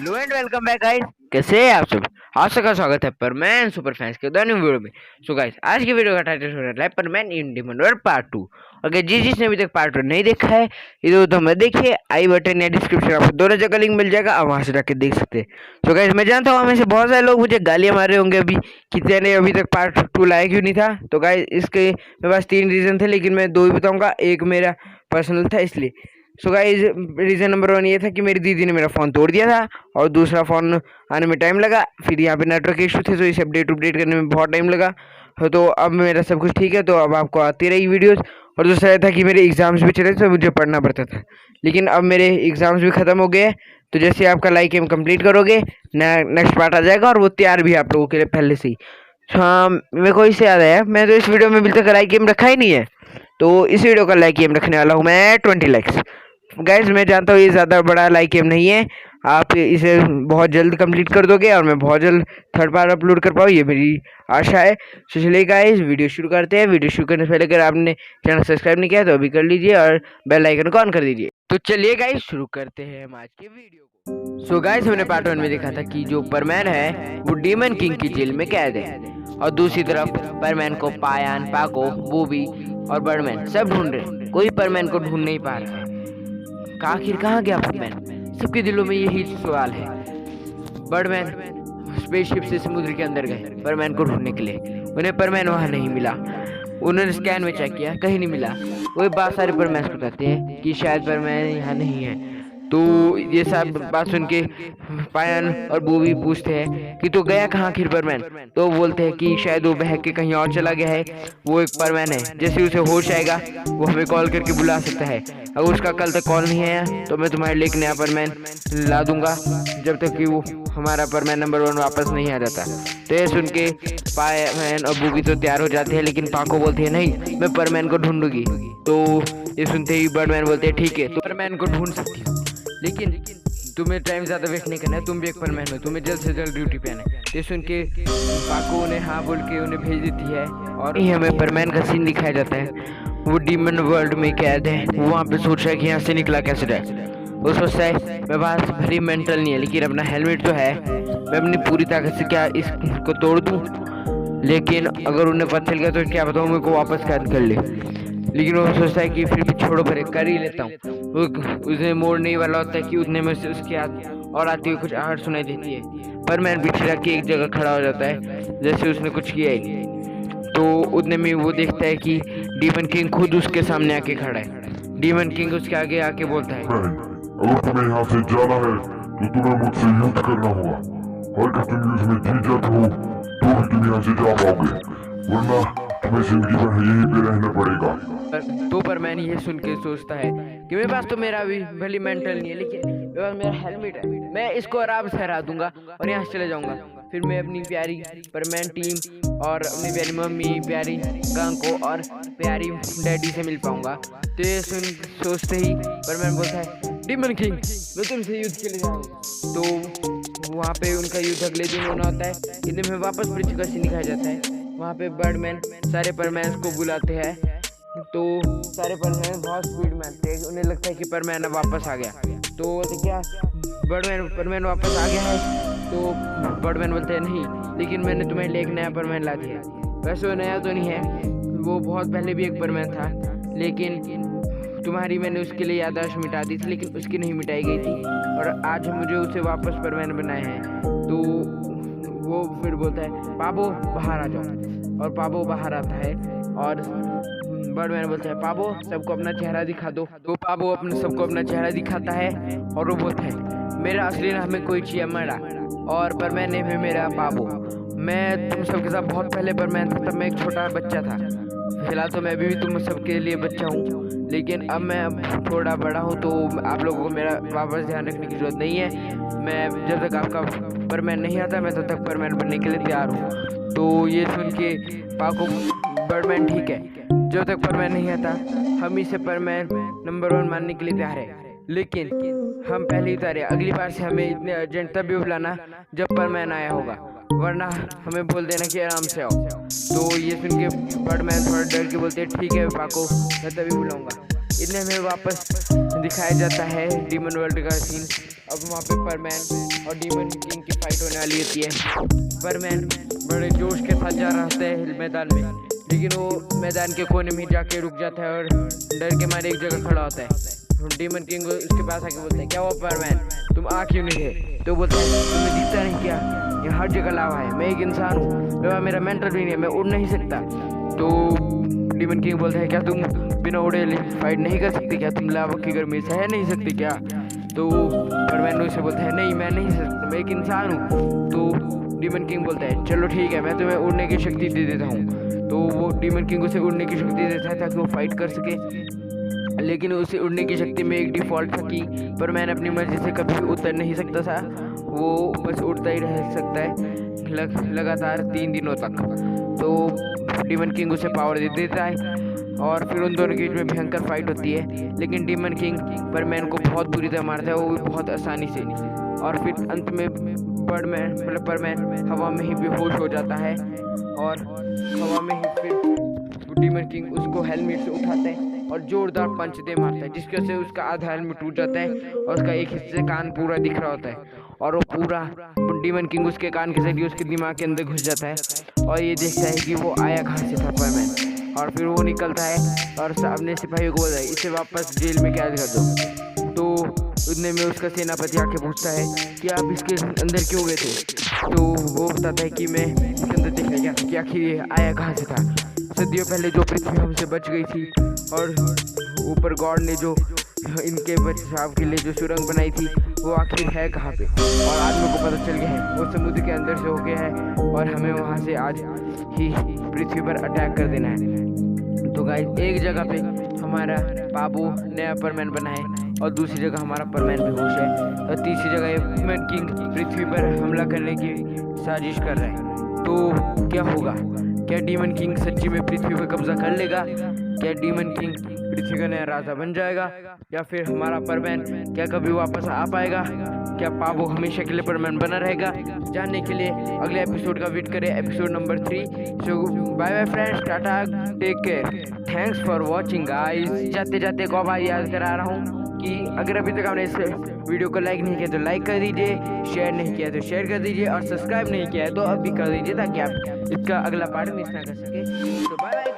Hello and welcome back guys. कैसे हैं आप सब? आज का स्वागत है परमैन सुपर फैंस के न्यू वीडियो में। सो गाइस, आज की वीडियो का टाइटल हो रहा है परमैन इन डीमन वर्ल्ड पार्ट 2। अगर जिसने अभी तक पार्ट 1 नहीं देखा है, इधर तो मत देखिए, आई बटन या डिस्क्रिप्शन आपको दोनों जगह लिंक मिल जाएगा, आप वहां से जाके देख सकते हैं। सो गाइस, मैं जानता हूँ हमें से बहुत सारे लोग मुझे गालियां मार रहे होंगे अभी कि तेने अभी तक पार्ट 2 लाया क्यों नहीं था। तो गाइस, इसके मेरे पास 3 रीजन थे, लेकिन मैं 2 ही बताऊंगा। एक मेरा पर्सनल था इसलिए। सो गाइस, रीजन नंबर 1 ये था कि मेरी दीदी ने मेरा फ़ोन तोड़ दिया था और दूसरा फ़ोन आने में टाइम लगा। फिर यहाँ पे नेटवर्क इशू थे, तो इसे अपडेट करने में बहुत टाइम लगा। तो अब मेरा सब कुछ ठीक है, तो अब आपको आती रही वीडियोस। और दूसरा ये था कि मेरे एग्ज़ाम्स भी चल रहे थे, तो मुझे पढ़ना पड़ता था। लेकिन अब मेरे एग्ज़ाम्स भी ख़त्म हो गए हैं, तो जैसे आपका लाइक एम कंप्लीट करोगे, नेक्स्ट पार्ट आ जाएगा और वो तैयार भी है आप लोगों के लिए पहले से ही। हाँ, मेरे को इससे याद आया, मैं तो इस वीडियो में अभी तक लाइक गेम रखा ही नहीं है, तो इस वीडियो का लाइक गेम रखने वाला हूँ मैं 20 लाइक्स। गाइज, मैं जानता हूँ ये ज़्यादा बड़ा लाइक गेम नहीं है, आप इसे बहुत जल्द कंप्लीट कर दोगे और मैं बहुत जल्द थर्ड पार्ट अपलोड कर पाऊँ, ये मेरी आशा है। तो चलिए गाइज, वीडियो शुरू करते हैं। वीडियो शुरू करने से पहले अगर आपने चैनल सब्सक्राइब नहीं किया तो अभी कर लीजिए और बेल आइकन को ऑन कर दीजिए। तो चलिए गाइज, शुरू करते हैं हम आज के वीडियो को। सो गाइज, हमने पार्ट 1 में देखा था कि जो परमैन है वो डीमन किंग की जेल में कैद है, और दूसरी तरफ परमैन को पायान, पाको, बूबी और बर्डमैन सब ढूंढ रहे। कोई परमैन को ढूंढ नहीं पा रहा है। आखिर कहाँ गया परमैन? सबके दिलों में यही सवाल है। बर्डमैन स्पेसशिप से समुद्र के अंदर गए परमैन को ढूंढने के लिए। उन्हें परमैन वहाँ नहीं मिला। उन्होंने स्कैन में चेक किया, कहीं नहीं मिला। वो बहुत सारे परमैन बताते हैं कि शायद परमैन यहाँ नहीं है। तो ये सब बात सुन के पायन और बूबी पूछते हैं कि तो गया कहाँ आखिर परमैन? तो बोलते हैं कि शायद वो बहक के कहीं और चला गया है। वो एक परमैन है, जैसे उसे होश आएगा वो हमें कॉल करके बुला सकता है। अगर उसका कल तक कॉल नहीं आया तो मैं तुम्हारे लिए एक नया परमैन ला दूंगा, जब तक कि वो हमारा परमैन नंबर 1 वापस नहीं आ जाता। तो ये सुन के पायन और बूबी तो तैयार हो जाते हैं, लेकिन पाको बोलती है नहीं, मैं परमैन को ढूंढूंगी। तो ये सुनते ही बर्डमैन बोलते हैं ठीक है, तो परमैन को ढूंढ सकती हो, लेकिन तुम्हें टाइम ज़्यादा वेस्ट नहीं करना है, तुम भी एक परमैन हो, तुम्हें जल्द से जल्द ड्यूटी पे आना है। ये सुन के पाको उन्हें हाँ बोल के उन्हें भेज देती है, और हमें परमैन का सीन दिखाया जाता है। वो डीमन वर्ल्ड में कैद है। वो वहाँ पे सोच रहा है कि यहाँ से निकला कैसे जाए। वो सोचता है मेरे पास भरी मेंटल नहीं है, लेकिन अपना हेलमेट तो है, मैं अपनी पूरी ताकत से क्या इसको तोड़ दूँ। लेकिन अगर उन्हें पता चल गया तो क्या बताऊँ, मेरे को वापस कैद कर ले। लेकिन वो सोचता है कि फिर भी छोड़ो, कर ही लेता हूँ। वो उसने मोड़ने ही वाला होता है कि उतने में से उसके हाथ और आती हुई कुछ आहट सुनाई देती है। पर मैं पीछे रख के एक जगह खड़ा हो जाता है, जैसे उसने कुछ किया ही नहीं। तो उतने में वो देखता है कि डीमन किंग खुद उसके सामने आके खड़ा है। डीमन किंग उसके आगे आके बोलता है, अगर तुम्हें यहाँ से जाना है तो तुम्हें मुझसे युद्ध करना होगा, और अगर तुम युद्ध में जीत जाते हो तो भी तुम यहाँ से जा पाओगे, वरना तुम्हें जिंदगी भर यहीं पे रहना पड़ेगा। तो परमैन ये सुन के सोचता है कि मेरे पास तो मेरा भी भली मेंटल नहीं है, लेकिन मेरे पास मेरा हेलमेट है, मैं इसको आराम से हरा दूंगा और यहाँ से चले जाऊंगा। फिर मैं अपनी प्यारी परमैन टीम और अपनी प्यारी मम्मी, प्यारी कांको और प्यारी डैडी से मिल पाऊंगा। तो ये सोचते ही परमैन बोलता है, डीमन किंग मैं तुमसे युद्ध के लिए जाऊँगा। तो वहाँ पे उनका युद्ध अगले दिन होना होता है। इतने में वापस ब्रिज का सीन दिखाया जाता है। वहाँ पे बर्डमैन सारे परमैन को बुलाते हैं, तो सारे परमैन बहुत स्पीड में आते हैं। उन्हें लगता है कि परमैन वापस आ गया। तो क्या परमैन वापस आ गया है? तो बर्डमैन बोलते हैं नहीं, लेकिन मैंने तुम्हें लिए एक नया परमैन ला दिया। वैसे वो नया तो नहीं है, वो बहुत पहले भी एक परमैन था, लेकिन तुम्हारी मैंने उसके लिए याददाश्त मिटा दी थी, लेकिन उसकी नहीं मिटाई गई थी, और आज मुझे उसे वापस परमैन बनाए हैं। तो वो फिर बोलता है पाबो बाहर आ जाओ, और पाबो बाहर आता है। और बर्डमैन बोलता है पाबो सबको अपना चेहरा दिखा दो। तो पाबो अपने सबको अपना चेहरा दिखाता है, और वो बोलता है मेरा असली नाम है कोइची मरा, और परमैन नेम है मेरा पाबो। मैं तुम सबके साथ बहुत पहले परमैन था, तब मैं एक छोटा बच्चा था। फिलहाल तो मैं अभी भी तुम सबके लिए बच्चा हूँ, लेकिन अब मैं थोड़ा बड़ा हूँ, तो आप लोगों को मेरा वापस ध्यान रखने की जरूरत नहीं है। मैं जब तक आपका परमैन नहीं आता मैं तब तक परमैन बनने के लिए तैयार हूँ। तो ये सुन के पाको बर्डमैन ठीक है, जब तक परमैन नहीं आता हम इसे परमैन नंबर 1 मानने के लिए तैयार है, लेकिन हम पहले ही तैयार है। अगली बार से हमें इतने अर्जेंट तभी बुलाना जब परमैन आया होगा, वरना हमें बोल देना कि आराम से आओ। तो ये सुन के बर्डमैन थोड़ा डर के बोलते हैं ठीक है पाको, मैं तभी बुलाऊंगा। इतने में वापस दिखाया जाता है डीमन वर्ल्ड का सीन। अब वहाँ पे परमैन और डीमन किंग की फाइट होने वाली होती है। परमैन बड़े जोश के साथ जा रहा होता है मैदान में, लेकिन वो मैदान के कोने में जाके रुक जाता है और डर के मारे एक जगह खड़ा होता है। डीमन किंग उसके पास आके बोलता है, क्या हुआ परमैन, तुम आ क्यों नहीं थे? तो बोलता है, तुम्हें दिखता नहीं क्या, यहाँ हर जगह लावा है, मैं एक इंसान हूँ, मेरा मेंटल भी नहीं है, मैं उड़ नहीं सकता। तो डीमन किंग बोलता है, क्या तुम बिना उड़े फाइट नहीं कर सकते क्या, तुम लावा की गर्मी सह नहीं सकते क्या? तो परमैन उसे बोलता है, नहीं मैं नहीं सकता, मैं एक इंसान हूँ। तो डीमन किंग बोलता है, चलो ठीक है, मैं तुम्हें उड़ने की शक्ति दे देता हूँ। तो वो डीमन किंग उसे उड़ने की शक्ति देता है ताकि वो फाइट कर सके। लेकिन उसे उड़ने की शक्ति में एक डिफ़ॉल्ट था कि परमैन अपनी मर्जी से कभी भी उतर नहीं सकता था, वो बस उड़ता ही रह सकता है लगातार 3 दिनों तक। तो डीमन किंग उसे पावर दे देता है और फिर उन दोनों के बीच में भयंकर फाइट होती है। लेकिन डीमन किंग परमैन को बहुत बुरी तरह मारता है, वो भी बहुत आसानी से। और फिर अंत में परमैन हवा में ही बेहोश हो जाता है और हवा में ही फिर डीमन किंग उसको हेलमेट से उठाता है और जोरदार पंच दे मारता है, जिसकी वजह से उसका आधा हेलमेट टूट जाता है और उसका एक हिस्से से कान पूरा दिख रहा होता है। और वो पूरा डीमन किंग उसके कान के जरिए उसके दिमाग के अंदर घुस जाता है और ये देखता है कि वो आया कहाँ से था परमैन। और फिर वो निकलता है और अपने सिपाहियों को बोलता है, इसे वापस जेल में कैद कर दो। तो उतने में उसका सेनापति आके पूछता है कि आप इसके अंदर क्यों गए थे? तो वो बताता है कि मैं इसके अंदर देखने गया था कि आखिर ये आया कहाँ से था। सदियों पहले जो पृथ्वी हमसे बच गई थी और ऊपर गॉड ने जो इनके बचाव के लिए जो सुरंग बनाई थी, वो आखिर है कहाँ पे? और आज मेरे को पता चल गया है, वो समुद्र के अंदर से हो गया है और हमें वहाँ से आज ही पृथ्वी पर अटैक कर देना है। तो गाइस, एक जगह पे हमारा पाबू नया परमैन बना है और दूसरी जगह हमारा परमैन बेहोश है और तीसरी जगह डीमन किंग पृथ्वी पर हमला करने की साजिश कर रहा है। तो क्या होगा? क्या डीमन किंग सच्ची में पृथ्वी पर कब्जा कर लेगा? क्या डीमन किंग पृथ्वी का नया राजा बन जाएगा? या फिर हमारा परमैन क्या कभी वापस आ पाएगा? क्या पाबो हमेशा के लिए परमैन बना रहेगा? जानने के लिए अगले एपिसोड का वेट करें, episode number 3। So bye bye friends, tata, take care, thanks for watching guys. जाते जाते एक और बार याद करा रहा हूँ कि अगर अभी तक आपने इस वीडियो को लाइक नहीं किया तो लाइक कर दीजिए, शेयर नहीं किया तो शेयर कर दीजिए और सब्सक्राइब नहीं किया है तो अब भी कर दीजिए ताकि आप इसका अगला पार्ट मिस ना कर सके। तो बाय बाय।